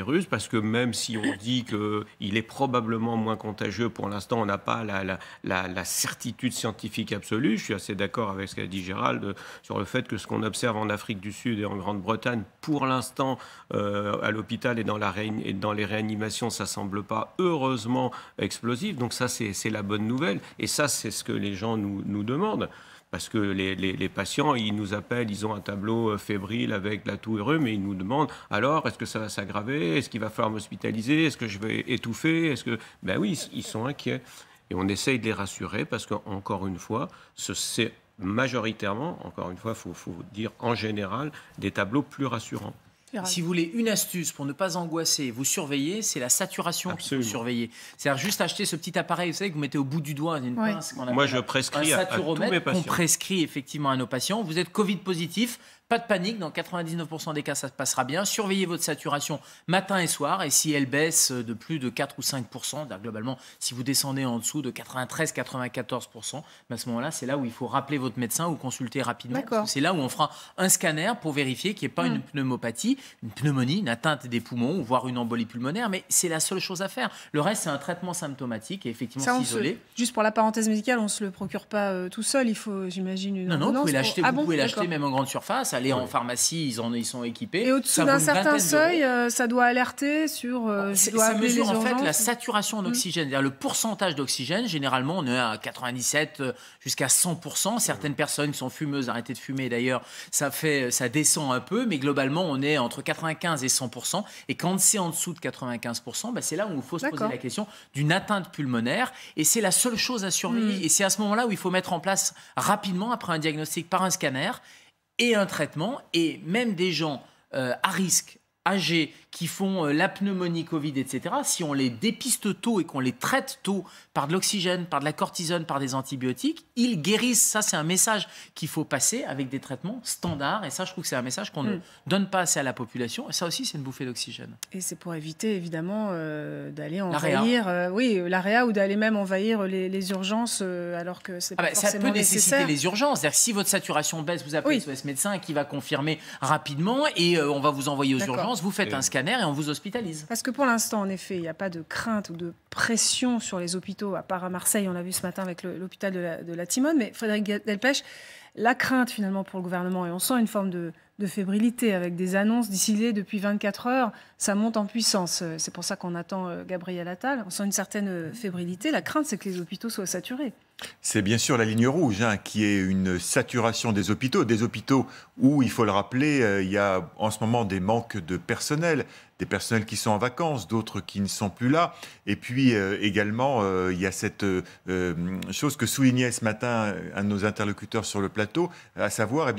virus, parce que même si on dit qu'il est probablement moins contagieux, pour l'instant, on n'a pas la certitude scientifique absolue. Je suis assez d'accord avec ce qu'a dit Gérald sur le fait que ce qu'on observe en Afrique du Sud et en Grande-Bretagne, pour l'instant, à l'hôpital et dans les réanimations, ça ne semble pas, heureusement, explosif. Donc ça, c'est la bonne nouvelle. Et ça, c'est ce que les gens nous demandent. Parce que les patients, ils nous appellent, ils ont un tableau fébrile avec la toux et rhume, et ils nous demandent, alors, est-ce que ça va s'aggraver? Est-ce qu'il va falloir m'hospitaliser? Est-ce que je vais étouffer? Ben oui, ils sont inquiets. Et on essaye de les rassurer, parce qu'encore une fois, c'est majoritairement, encore une fois, il faut dire en général, des tableaux plus rassurants. Si vous voulez une astuce pour ne pas angoisser, vous surveillez, c'est la saturation qu'il faut surveiller. C'est-à-dire juste acheter ce petit appareil, vous savez, que vous mettez au bout du doigt, une pince. Moi, je prescris à tous mes patients. On prescrit effectivement à nos patients. Vous êtes Covid positif, pas de panique, dans 99% des cas, ça se passera bien. Surveillez votre saturation matin et soir, et si elle baisse de plus de 4 ou 5%, globalement, si vous descendez en dessous de 93-94%, à ce moment-là, c'est là où il faut rappeler votre médecin ou consulter rapidement. C'est là où on fera un scanner pour vérifier qu'il n'y ait pas une pneumopathie, une pneumonie, une atteinte des poumons, voire une embolie pulmonaire, mais c'est la seule chose à faire. Le reste, c'est un traitement symptomatique et effectivement s'isoler. Juste pour la parenthèse médicale, on ne se le procure pas tout seul, il faut, j'imagine, une ordonnance. Non, vous pouvez l'acheter même en grande surface, aller en pharmacie, ils sont équipés. Et au-dessous d'un certain seuil, ça doit alerter sur... ça mesure en fait la saturation en oxygène, c'est-à-dire le pourcentage d'oxygène. Généralement, on est à 97 jusqu'à 100%. Certaines personnes qui sont fumeuses, arrêtez de fumer d'ailleurs, ça descend un peu, mais globalement, on est entre 95 et 100%. Et quand c'est en dessous de 95%, c'est là où il faut se poser la question d'une atteinte pulmonaire. Et c'est la seule chose à surveiller. Et c'est à ce moment-là où il faut mettre en place rapidement, après un diagnostic par un scanner, et un traitement, et même des gens à risque, âgés, qui font la pneumonie Covid, etc., si on les dépiste tôt et qu'on les traite tôt par de l'oxygène, par de la cortisone, par des antibiotiques, ils guérissent. Ça, c'est un message qu'il faut passer avec des traitements standards. Et ça, je trouve que c'est un message qu'on ne donne pas assez à la population. Et ça aussi, c'est une bouffée d'oxygène. Et c'est pour éviter, évidemment, d'aller envahir... l'AREA, ou d'aller même envahir les urgences, alors que c'est pas forcément ça peut nécessiter nécessaire. les urgences. C'est-à-dire que si votre saturation baisse, vous appelez SOS médecin qui va confirmer rapidement et on va vous envoyer aux urgences. Vous faites un scanner et on vous hospitalise. Parce que pour l'instant, en effet, il n'y a pas de crainte ou de pression sur les hôpitaux, à part à Marseille, on l'a vu ce matin avec l'hôpital de la Timone. Mais Frédéric Delpech, la crainte finalement pour le gouvernement, et on sent une forme de fébrilité avec des annonces dissimulées depuis 24 heures, ça monte en puissance. C'est pour ça qu'on attend Gabriel Attal. On sent une certaine fébrilité. La crainte, c'est que les hôpitaux soient saturés. C'est bien sûr la ligne rouge, qui est une saturation des hôpitaux où, il faut le rappeler, il y a en ce moment des manques de personnel, des personnels qui sont en vacances, d'autres qui ne sont plus là. Et puis également, il y a cette chose que soulignait ce matin un de nos interlocuteurs sur le plateau, à savoir,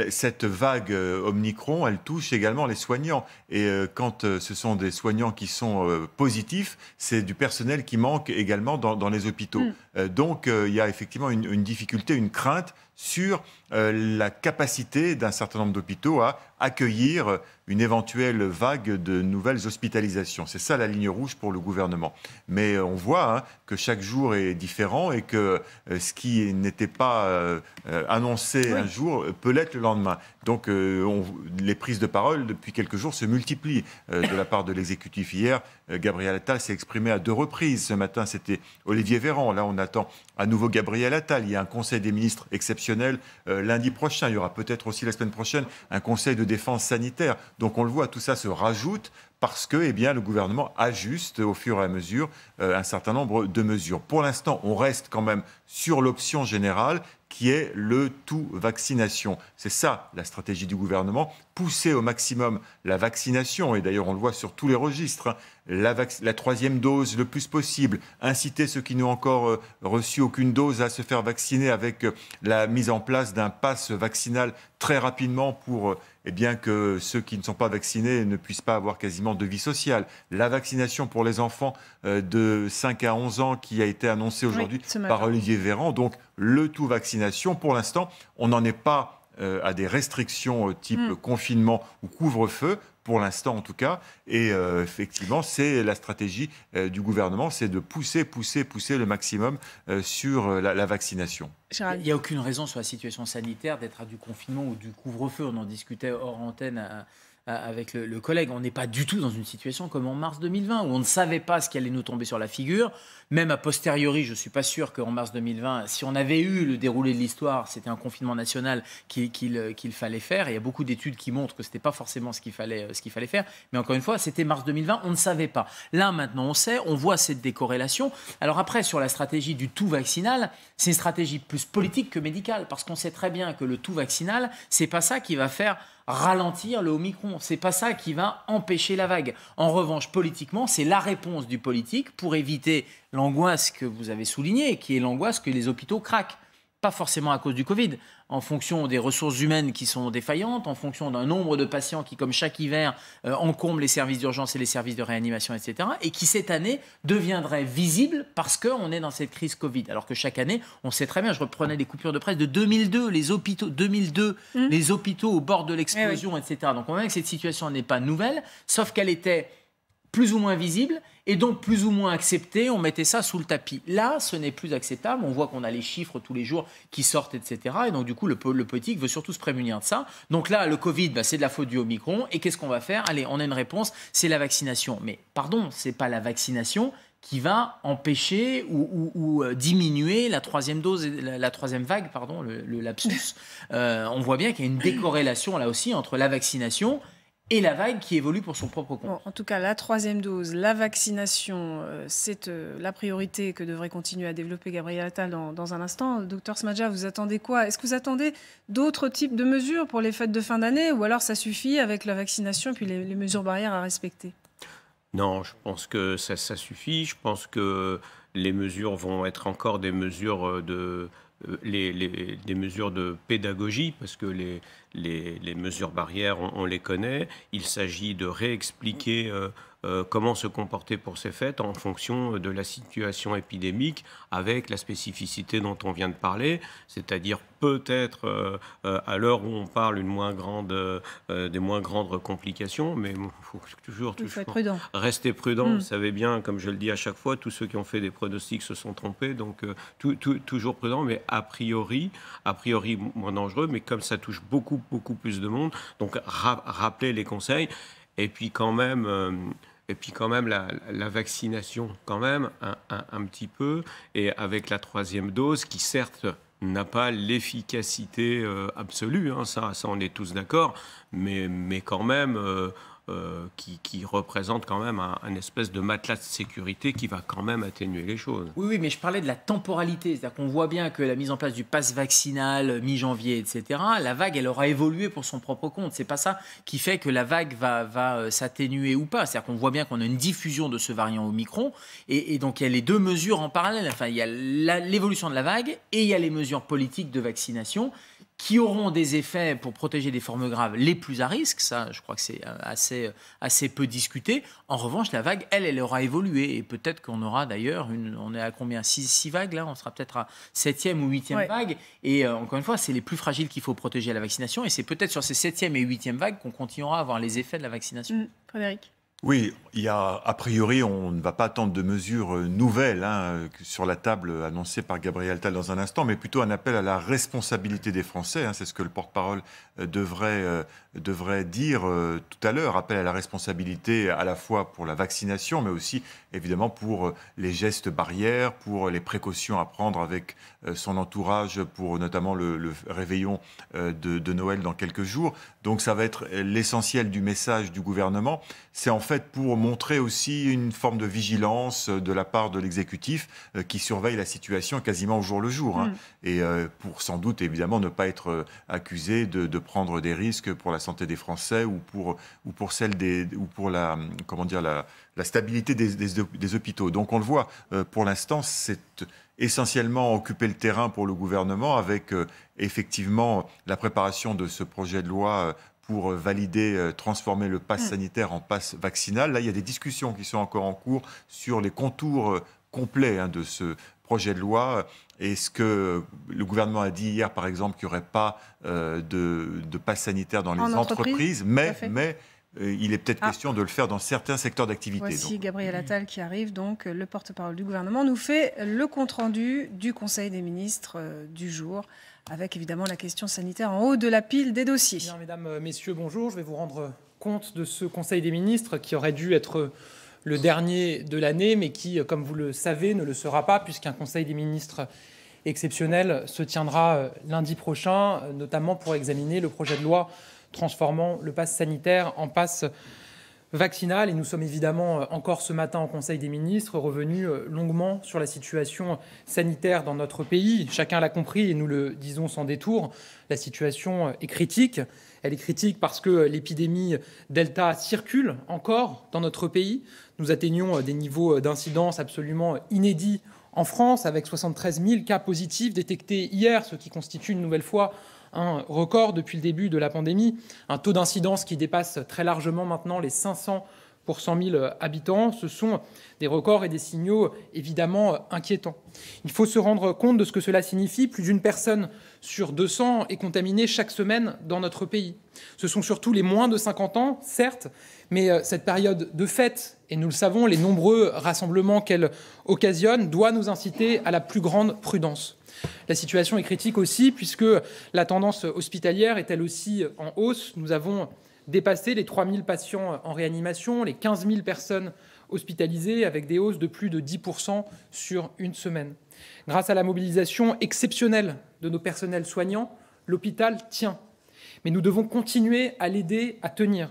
cette vague Omicron, elle touche également les soignants. Et quand ce sont des soignants qui sont positifs, c'est du personnel qui manque également dans les hôpitaux. Donc, il y a effectivement une difficulté, une crainte sur la capacité d'un certain nombre d'hôpitaux à accueillir une éventuelle vague de nouvelles hospitalisations. C'est ça la ligne rouge pour le gouvernement. Mais on voit que chaque jour est différent et que ce qui n'était pas annoncé un jour peut l'être le lendemain. Donc les prises de parole depuis quelques jours se multiplient de la part de l'exécutif. Hier, Gabriel Attal s'est exprimé à 2 reprises. Ce matin, c'était Olivier Véran. Là, on attend à nouveau Gabriel Attal. Il y a un conseil des ministres exceptionnel lundi prochain. Il y aura peut-être aussi la semaine prochaine un conseil de défense sanitaire. Donc on le voit, tout ça se rajoute parce que le gouvernement ajuste au fur et à mesure un certain nombre de mesures. Pour l'instant, on reste quand même sur l'option générale qui est le tout vaccination. C'est ça la stratégie du gouvernement, pousser au maximum la vaccination, et d'ailleurs on le voit sur tous les registres, la 3e dose le plus possible, inciter ceux qui n'ont encore reçu aucune dose à se faire vacciner avec la mise en place d'un pass vaccinal très rapidement pour que ceux qui ne sont pas vaccinés ne puissent pas avoir quasiment de vie sociale. La vaccination pour les enfants de 5 à 11 ans qui a été annoncée aujourd'hui par Olivier Véran. Donc le tout vaccination, pour l'instant, on n'en est pas à des restrictions type confinement ou couvre-feu, pour l'instant en tout cas. Et effectivement, c'est la stratégie du gouvernement, c'est de pousser le maximum sur la vaccination. Il n'y a aucune raison sur la situation sanitaire d'être à du confinement ou du couvre-feu. On en discutait hors antenne avec le collègue. On n'est pas du tout dans une situation comme en mars 2020, où on ne savait pas ce qui allait nous tomber sur la figure. Même a posteriori, je ne suis pas sûr qu'en mars 2020, si on avait eu le déroulé de l'histoire, c'était un confinement national qu'il fallait faire. Et il y a beaucoup d'études qui montrent que ce n'était pas forcément ce qu'il fallait faire. Mais encore une fois, c'était mars 2020, on ne savait pas. Là, maintenant, on sait, on voit cette décorrélation. Alors après, sur la stratégie du tout vaccinal, c'est une stratégie plus politique que médicale, parce qu'on sait très bien que le tout vaccinal, c'est pas ça qui va faire ralentir le Omicron. C'est pas ça qui va empêcher la vague. En revanche, politiquement, c'est la réponse du politique pour éviter l'angoisse que vous avez soulignée, qui est l'angoisse que les hôpitaux craquent. Pas forcément à cause du Covid, en fonction des ressources humaines qui sont défaillantes, en fonction d'un nombre de patients qui, comme chaque hiver, encombrent les services d'urgence et les services de réanimation, etc. Et qui, cette année, deviendraient visibles parce qu'on est dans cette crise Covid. Alors que chaque année, on sait très bien, je reprenais des coupures de presse de 2002, les hôpitaux au bord de l'explosion, etc. Donc on voit que cette situation n'est pas nouvelle, sauf qu'elle était plus ou moins visible et donc plus ou moins acceptée, on mettait ça sous le tapis. Là, ce n'est plus acceptable, on voit qu'on a les chiffres tous les jours qui sortent, etc. Et donc du coup, le politique veut surtout se prémunir de ça. Donc là, le Covid, c'est de la faute du Omicron. Et qu'est-ce qu'on va faire? Allez, on a une réponse, c'est la vaccination. Mais pardon, c'est pas la vaccination qui va empêcher ou diminuer la troisième dose, la troisième vague, pardon, le lapsus. On voit bien qu'il y a une décorrélation là aussi entre la vaccination et la vague qui évolue pour son propre compte. Bon, en tout cas, la troisième dose, la vaccination, c'est la priorité que devrait continuer à développer Gabriel Attal dans un instant. Docteur Smadja, vous attendez quoi? Est-ce que vous attendez d'autres types de mesures pour les fêtes de fin d'année, ou alors ça suffit avec la vaccination et puis les mesures barrières à respecter? Non, je pense que ça suffit. Je pense que les mesures vont être encore des mesures des mesures de pédagogie, parce que les mesures barrières, on les connaît. Il s'agit de réexpliquer comment se comporter pour ces fêtes en fonction de la situation épidémique, avec la spécificité dont on vient de parler, c'est-à-dire peut-être à l'heure où on parle des moins grandes complications, mais il faut toujours rester prudent. Vous savez bien, comme je le dis à chaque fois, tous ceux qui ont fait des pronostics se sont trompés, donc toujours prudent, mais a priori moins dangereux, mais comme ça touche beaucoup plus de monde, donc rappeler les conseils, et puis quand même la vaccination, quand même, un petit peu, et avec la troisième dose, qui certes n'a pas l'efficacité absolue, hein, ça on est tous d'accord, mais quand même qui représente quand même un espèce de matelas de sécurité qui va quand même atténuer les choses. Oui, mais je parlais de la temporalité. C'est-à-dire qu'on voit bien que la mise en place du pass vaccinal, mi-janvier, etc., la vague, elle aura évolué pour son propre compte. C'est pas ça qui fait que la vague va s'atténuer ou pas. C'est-à-dire qu'on voit bien qu'on a une diffusion de ce variant Omicron. Et donc, il y a les deux mesures en parallèle. Enfin, il y a l'évolution de la vague et il y a les mesures politiques de vaccination qui auront des effets pour protéger des formes graves les plus à risque. Ça, je crois que c'est assez peu discuté. En revanche, la vague, elle aura évolué. Et peut-être qu'on aura d'ailleurs, on est à combien, 6 vagues là? On sera peut-être à 7e ou 8e vague. Et encore une fois, c'est les plus fragiles qu'il faut protéger à la vaccination. Et c'est peut-être sur ces 7e et 8e vagues qu'on continuera à avoir les effets de la vaccination. Frédéric? Oui, a priori, on ne va pas attendre de mesures nouvelles sur la table annoncées par Gabriel Attal dans un instant, mais plutôt un appel à la responsabilité des Français. C'est ce que le porte-parole devrait dire tout à l'heure. Appel à la responsabilité à la fois pour la vaccination, mais aussi évidemment pour les gestes barrières, pour les précautions à prendre avec son entourage, pour notamment le réveillon de Noël dans quelques jours. Donc ça va être l'essentiel du message du gouvernement. C'est en fait pour montrer aussi une forme de vigilance de la part de l'exécutif qui surveille la situation quasiment au jour le jour. Et pour sans doute évidemment ne pas être accusé de prendre des risques pour la santé des Français ou pour la stabilité des hôpitaux. Donc on le voit, pour l'instant, c'est essentiellement occuper le terrain pour le gouvernement avec effectivement la préparation de ce projet de loi pour transformer le pass sanitaire en pass vaccinal. Là, il y a des discussions qui sont encore en cours sur les contours complets de ce projet de loi. Est-ce que le gouvernement a dit hier, par exemple, qu'il n'y aurait pas de pass sanitaire dans les entreprises, mais il est peut-être question de le faire dans certains secteurs d'activité. Voici Gabriel Attal qui arrive, donc le porte-parole du gouvernement, nous fait le compte-rendu du Conseil des ministres du jour, avec évidemment la question sanitaire en haut de la pile des dossiers. Bien, mesdames, messieurs, bonjour. Je vais vous rendre compte de ce Conseil des ministres qui aurait dû être le dernier de l'année, mais qui, comme vous le savez, ne le sera pas, puisqu'un Conseil des ministres exceptionnel se tiendra lundi prochain, notamment pour examiner le projet de loi transformant le pass sanitaire en pass vaccinal. Et nous sommes évidemment encore ce matin au Conseil des ministres revenus longuement sur la situation sanitaire dans notre pays. Chacun l'a compris et nous le disons sans détour, la situation est critique. Elle est critique parce que l'épidémie Delta circule encore dans notre pays. Nous atteignons des niveaux d'incidence absolument inédits en France, avec 73 000 cas positifs détectés hier, ce qui constitue une nouvelle fois un record depuis le début de la pandémie, un taux d'incidence qui dépasse très largement maintenant les 500 pour 100 000 habitants. Ce sont des records et des signaux évidemment inquiétants. Il faut se rendre compte de ce que cela signifie. Plus d'une personne sur 200 est contaminée chaque semaine dans notre pays. Ce sont surtout les moins de 50 ans, certes, mais cette période de fête, et nous le savons, les nombreux rassemblements qu'elle occasionne, doit nous inciter à la plus grande prudence. La situation est critique aussi puisque la tendance hospitalière est elle aussi en hausse. Nous avons dépassé les 3 000 patients en réanimation, les 15 000 personnes hospitalisées avec des hausses de plus de 10% sur une semaine. Grâce à la mobilisation exceptionnelle de nos personnels soignants, l'hôpital tient. Mais nous devons continuer à l'aider à tenir.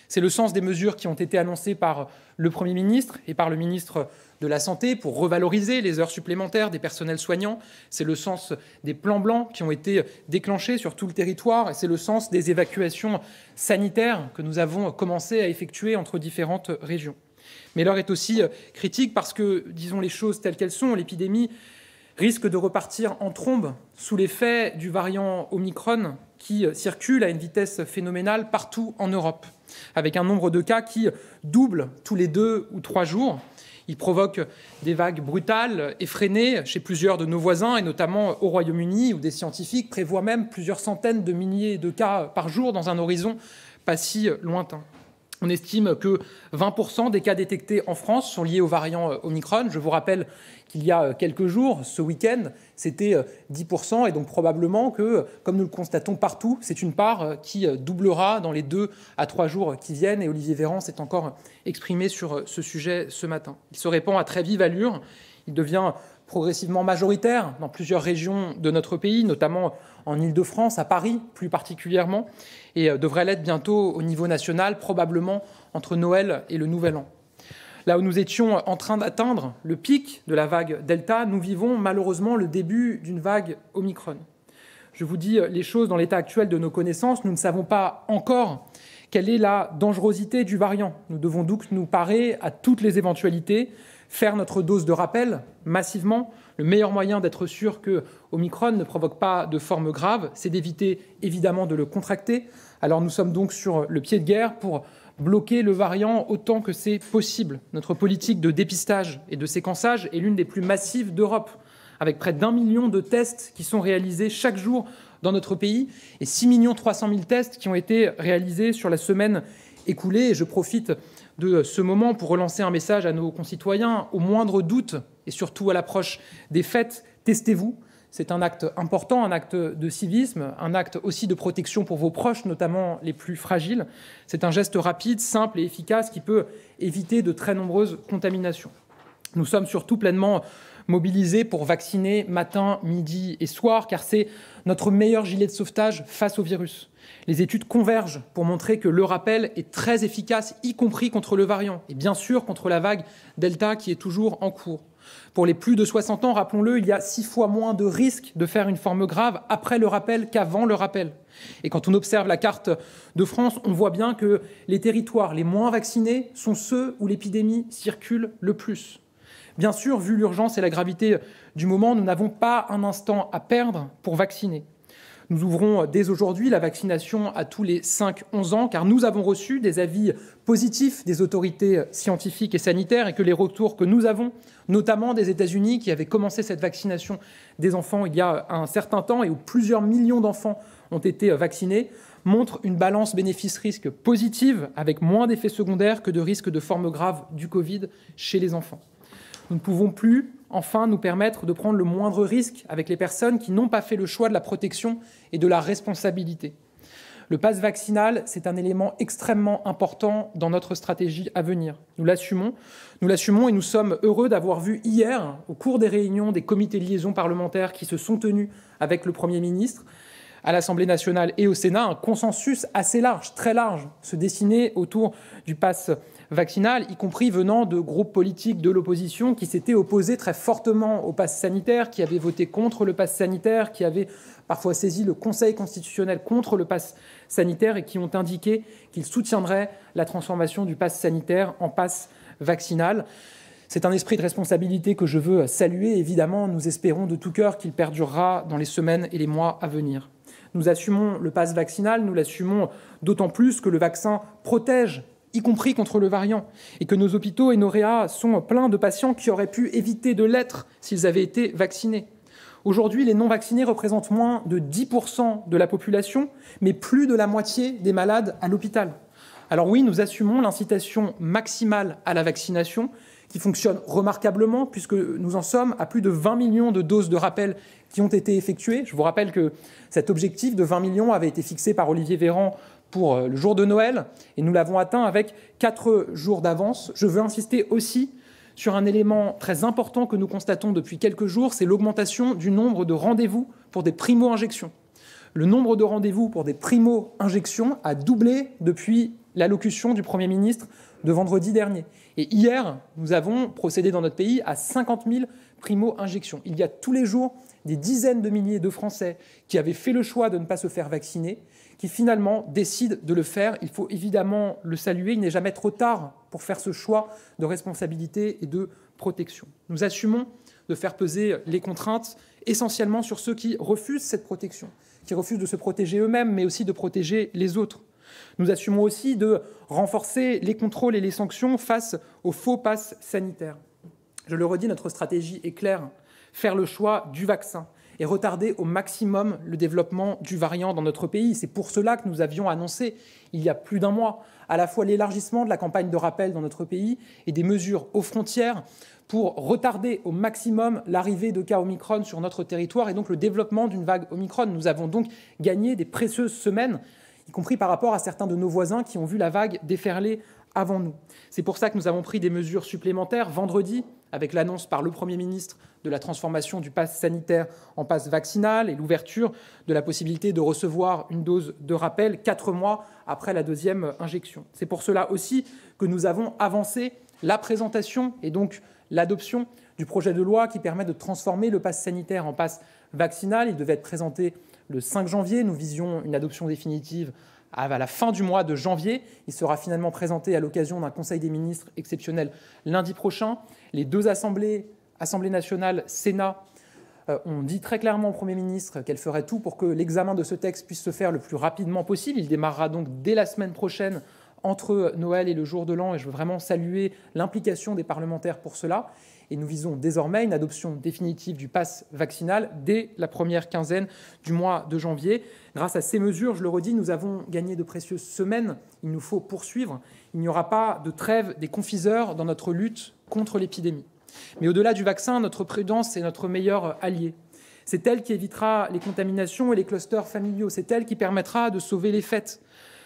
C'est le sens des mesures qui ont été annoncées par le Premier ministre et par le ministre de la Santé pour revaloriser les heures supplémentaires des personnels soignants. C'est le sens des plans blancs qui ont été déclenchés sur tout le territoire et c'est le sens des évacuations sanitaires que nous avons commencé à effectuer entre différentes régions. Mais l'heure est aussi critique parce que, disons les choses telles qu'elles sont, l'épidémie risque de repartir en trombe sous l'effet du variant Omicron qui circule à une vitesse phénoménale partout en Europe, avec un nombre de cas qui double tous les 2 ou 3 jours. Il provoque des vagues brutales, effrénées chez plusieurs de nos voisins, et notamment au Royaume-Uni, où des scientifiques prévoient même plusieurs centaines de milliers de cas par jour dans un horizon pas si lointain. On estime que 20% des cas détectés en France sont liés au variant Omicron. Je vous rappelle qu'il y a quelques jours, ce week-end, c'était 10%. Et donc probablement que, comme nous le constatons partout, c'est une part qui doublera dans les 2 à 3 jours qui viennent. Et Olivier Véran s'est encore exprimé sur ce sujet ce matin. Il se répand à très vive allure. Il devient progressivement majoritaire dans plusieurs régions de notre pays, notamment en Île-de-France, à Paris plus particulièrement, et devrait l'être bientôt au niveau national, probablement entre Noël et le Nouvel An. Là où nous étions en train d'atteindre le pic de la vague Delta, nous vivons malheureusement le début d'une vague Omicron. Je vous dis les choses dans l'état actuel de nos connaissances. Nous ne savons pas encore quelle est la dangerosité du variant. Nous devons donc nous parer à toutes les éventualités, faire notre dose de rappel massivement. Le meilleur moyen d'être sûr que Omicron ne provoque pas de forme grave, c'est d'éviter évidemment de le contracter. Alors nous sommes donc sur le pied de guerre pour bloquer le variant autant que c'est possible. Notre politique de dépistage et de séquençage est l'une des plus massives d'Europe, avec près d'1 million de tests qui sont réalisés chaque jour dans notre pays et 6 300 000 tests qui ont été réalisés sur la semaine écoulée. Et je profite de ce moment pour relancer un message à nos concitoyens. Au moindre doute et surtout à l'approche des fêtes, testez-vous. C'est un acte important, un acte de civisme, un acte aussi de protection pour vos proches, notamment les plus fragiles. C'est un geste rapide, simple et efficace qui peut éviter de très nombreuses contaminations. Nous sommes surtout pleinement mobilisés pour vacciner matin, midi et soir, car c'est notre meilleur gilet de sauvetage face au virus. Les études convergent pour montrer que le rappel est très efficace, y compris contre le variant, et bien sûr contre la vague Delta qui est toujours en cours. Pour les plus de 60 ans, rappelons-le, il y a 6 fois moins de risques de faire une forme grave après le rappel qu'avant le rappel. Et quand on observe la carte de France, on voit bien que les territoires les moins vaccinés sont ceux où l'épidémie circule le plus. Bien sûr, vu l'urgence et la gravité du moment, nous n'avons pas un instant à perdre pour vacciner. Nous ouvrons dès aujourd'hui la vaccination à tous les 5-11 ans, car nous avons reçu des avis positifs des autorités scientifiques et sanitaires et que les retours que nous avons, notamment des États-Unis, qui avaient commencé cette vaccination des enfants il y a un certain temps et où plusieurs millions d'enfants ont été vaccinés, montrent une balance bénéfice-risque positive avec moins d'effets secondaires que de risques de formes graves du Covid chez les enfants. Nous ne pouvons plus, enfin, nous permettre de prendre le moindre risque avec les personnes qui n'ont pas fait le choix de la protection et de la responsabilité. Le pass vaccinal, c'est un élément extrêmement important dans notre stratégie à venir. Nous l'assumons et nous sommes heureux d'avoir vu hier, au cours des réunions des comités de liaison parlementaires qui se sont tenus avec le Premier ministre, à l'Assemblée nationale et au Sénat, un consensus assez large, très large, se dessiner autour du pass vaccinal, y compris venant de groupes politiques de l'opposition qui s'étaient opposés très fortement au pass sanitaire, qui avaient voté contre le pass sanitaire, qui avaient parfois saisi le Conseil constitutionnel contre le pass sanitaire et qui ont indiqué qu'ils soutiendraient la transformation du pass sanitaire en pass vaccinal. C'est un esprit de responsabilité que je veux saluer. Évidemment, nous espérons de tout cœur qu'il perdurera dans les semaines et les mois à venir. Nous assumons le pass vaccinal, nous l'assumons d'autant plus que le vaccin protège, y compris contre le variant, et que nos hôpitaux et nos réas sont pleins de patients qui auraient pu éviter de l'être s'ils avaient été vaccinés. Aujourd'hui, les non-vaccinés représentent moins de 10% de la population, mais plus de la moitié des malades à l'hôpital. Alors oui, nous assumons l'incitation maximale à la vaccination, qui fonctionne remarquablement, puisque nous en sommes à plus de 20 millions de doses de rappel qui ont été effectuées. Je vous rappelle que cet objectif de 20 millions avait été fixé par Olivier Véran pour le jour de Noël, et nous l'avons atteint avec 4 jours d'avance. Je veux insister aussi sur un élément très important que nous constatons depuis quelques jours, c'est l'augmentation du nombre de rendez-vous pour des primo-injections. Le nombre de rendez-vous pour des primo-injections a doublé depuis l'allocution du Premier ministre de vendredi dernier. Et hier, nous avons procédé dans notre pays à 50 000 primo-injections. Il y a tous les jours des dizaines de milliers de Français qui avaient fait le choix de ne pas se faire vacciner, qui finalement décident de le faire. Il faut évidemment le saluer. Il n'est jamais trop tard pour faire ce choix de responsabilité et de protection. Nous assumons de faire peser les contraintes essentiellement sur ceux qui refusent cette protection, qui refusent de se protéger eux-mêmes, mais aussi de protéger les autres. Nous assumons aussi de renforcer les contrôles et les sanctions face aux faux passes sanitaires. Je le redis, notre stratégie est claire, faire le choix du vaccin et retarder au maximum le développement du variant dans notre pays. C'est pour cela que nous avions annoncé, il y a plus d'un mois, à la fois l'élargissement de la campagne de rappel dans notre pays et des mesures aux frontières pour retarder au maximum l'arrivée de cas Omicron sur notre territoire et donc le développement d'une vague Omicron. Nous avons donc gagné des précieuses semaines, y compris par rapport à certains de nos voisins qui ont vu la vague déferler avant nous. C'est pour ça que nous avons pris des mesures supplémentaires vendredi, avec l'annonce par le Premier ministre de la transformation du pass sanitaire en pass vaccinal et l'ouverture de la possibilité de recevoir une dose de rappel 4 mois après la deuxième injection. C'est pour cela aussi que nous avons avancé la présentation et donc l'adoption du projet de loi qui permet de transformer le pass sanitaire en pass vaccinal. Il devait être présenté le 5 janvier. Nous visions une adoption définitive à la fin du mois de janvier. Il sera finalement présenté à l'occasion d'un Conseil des ministres exceptionnel lundi prochain. Les deux assemblées, Assemblée nationale, Sénat, ont dit très clairement au Premier ministre qu'elle ferait tout pour que l'examen de ce texte puisse se faire le plus rapidement possible. Il démarrera donc dès la semaine prochaine entre Noël et le jour de l'an, et je veux vraiment saluer l'implication des parlementaires pour cela. Et nous visons désormais une adoption définitive du pass vaccinal dès la première quinzaine du mois de janvier. Grâce à ces mesures, je le redis, nous avons gagné de précieuses semaines. Il nous faut poursuivre. Il n'y aura pas de trêve des confiseurs dans notre lutte contre l'épidémie. Mais au-delà du vaccin, notre prudence est notre meilleur allié. C'est elle qui évitera les contaminations et les clusters familiaux. C'est elle qui permettra de sauver les fêtes.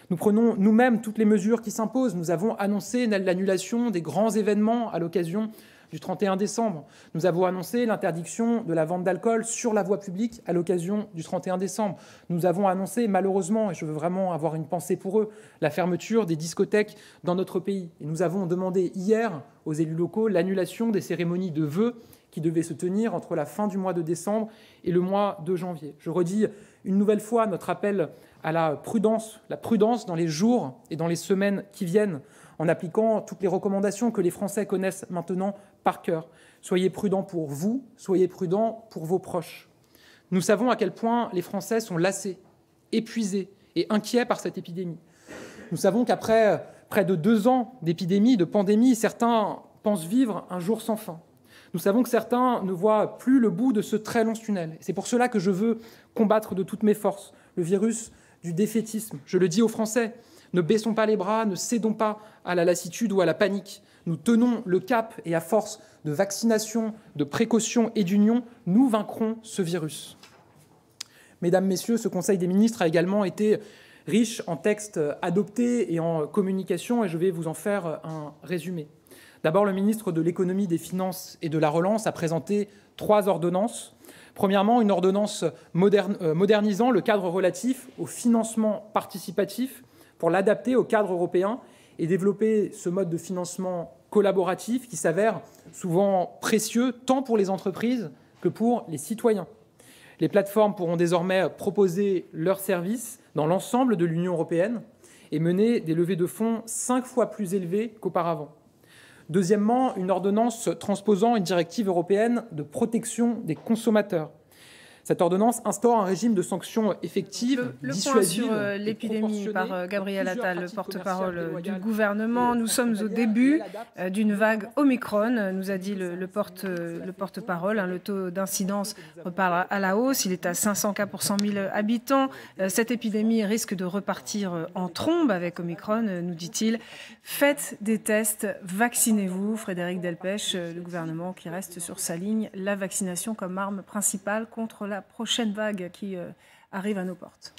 Nous prenons nous-mêmes toutes les mesures qui s'imposent. Nous avons annoncé l'annulation des grands événements à l'occasion du 31 décembre. Nous avons annoncé l'interdiction de la vente d'alcool sur la voie publique à l'occasion du 31 décembre. Nous avons annoncé, malheureusement, et je veux vraiment avoir une pensée pour eux, la fermeture des discothèques dans notre pays. Et nous avons demandé hier aux élus locaux l'annulation des cérémonies de vœux qui devaient se tenir entre la fin du mois de décembre et le mois de janvier. Je redis une nouvelle fois notre appel à la prudence dans les jours et dans les semaines qui viennent, en appliquant toutes les recommandations que les Français connaissent maintenant par cœur. Soyez prudents pour vous, soyez prudents pour vos proches. Nous savons à quel point les Français sont lassés, épuisés et inquiets par cette épidémie. Nous savons qu'après près de 2 ans d'épidémie, de pandémie, certains pensent vivre un jour sans fin. Nous savons que certains ne voient plus le bout de ce très long tunnel. C'est pour cela que je veux combattre de toutes mes forces le virus du défaitisme. Je le dis aux Français, ne baissons pas les bras, ne cédons pas à la lassitude ou à la panique. Nous tenons le cap et à force de vaccination, de précaution et d'union, nous vaincrons ce virus. Mesdames, Messieurs, ce Conseil des ministres a également été riche en textes adoptés et en communication, et je vais vous en faire un résumé. D'abord, le ministre de l'Économie, des Finances et de la Relance a présenté 3 ordonnances. Premièrement, une ordonnance modernisant le cadre relatif au financement participatif pour l'adapter au cadre européen et développer ce mode de financement collaboratif qui s'avère souvent précieux tant pour les entreprises que pour les citoyens. Les plateformes pourront désormais proposer leurs services dans l'ensemble de l'Union européenne et mener des levées de fonds 5 fois plus élevées qu'auparavant. Deuxièmement, une ordonnance transposant une directive européenne de protection des consommateurs. Cette ordonnance instaure un régime de sanctions effectives, dissuasives. Le point sur l'épidémie par Gabriel Attal, le porte-parole du gouvernement. Nous sommes au début d'une vague Omicron, nous a dit le porte-parole. Le taux d'incidence repart à la hausse. Il est à 500 cas pour 100 000 habitants. Cette épidémie risque de repartir en trombe avec Omicron, nous dit-il. Faites des tests, vaccinez-vous. Frédéric Delpech, le gouvernement qui reste sur sa ligne, la vaccination comme arme principale contre la prochaine vague qui arrive à nos portes.